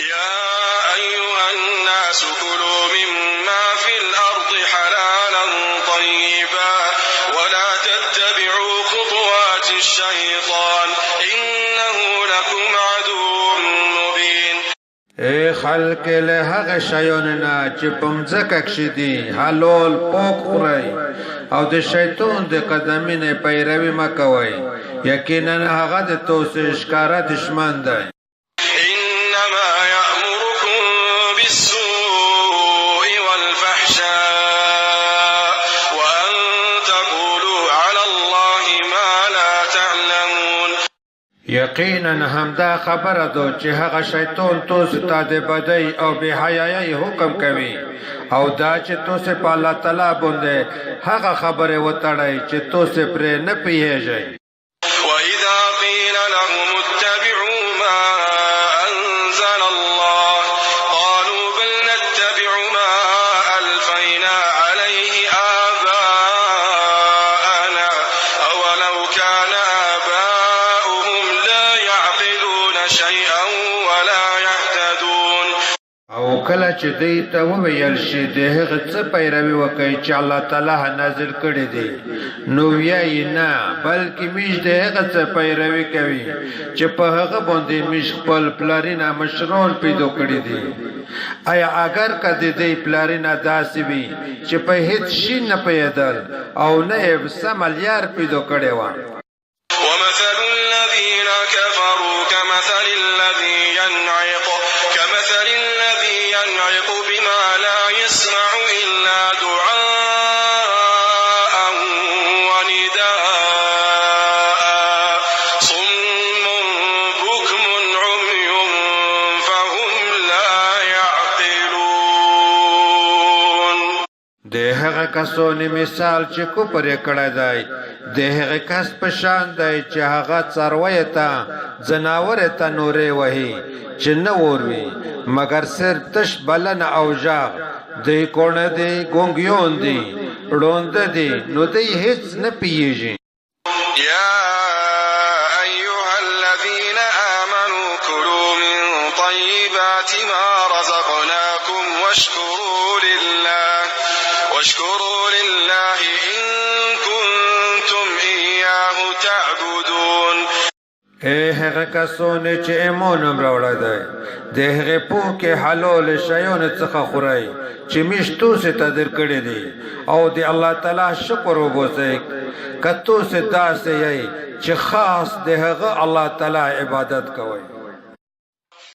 يا أيها الناس كلوا مما في الأرض حلالا طيبا ولا تتبعوا خطوات الشيطان إنه لكم عدو مبين. اے خلق له هغه شیانو نه چې په مځکه کښې دي حلال پاک خورئ او د شیطان د قدمینې پیروي مه کوئ یقینا هغه د تاسو ښکاره دشمن دی. إنما يأمركم بالسوء والفحشاء وأن تقولوا على الله ما لا تعلمون. یقینا همدا خبره ده چې هغه شیطان تاسو ته د بدۍ او بې حیایۍ حکم کوي او دا چې تاسو په الله تعالی باندې هغه خبرې وتړئ چې تاسو پرې نه پوهېږئ. وإذا قيل لهم اتبعوا ما أنزل الله قالوا بل نتبع ما ألفينا عليه آباءنا أولو كان آباؤهم لا يعقلون شيئا ولا يهتدون. او کله چې دوی ته وویل شي د هغه څه پیروي وکړئ چې الله تعالی نازل کړي دي نو وایي نه بلکې موږ د هغه څه پیروي کوي چې په هغه باندې موږ خپل پلارونه مشران پیدا کړي دي. آیا اگر که د دې پلارونه داسې وي چې په هیڅ شي نه پوهېدل او نه یې سمه لار پیدا کړې وه. ومثل الذين كفروا كمثل الذي ينعق بما لا يسمع إلا دعاء ونداء صم بكم عمي فهم لا يعقلون. د هغه کسانو مثال چې کفر یې کړی دی د هغه کس په شان دی چې هغه څارویو ته ځناورو ته نورې وهي چې نه اوروي مګر صرف تش بلنه او غږ دوی کوڼه دي ګونګیان دي ړانده دي نو دوی هېڅ نه پوهېږي. يا أيها الذين آمنوا كلوا من طيبات ما رزقناكم واشكروا لله إن كنتم إياه تعبدون. اے هغه کسانو چې ایمان راوړی دی د هغې پوکې حلال شیانو څخه خورئ چې موږ تاسو ته درکړي دي او د الله تعالی شکر وباسئ که تاسو داسې یئ چې خاص د هغه الله تعالی عبادت کوئ.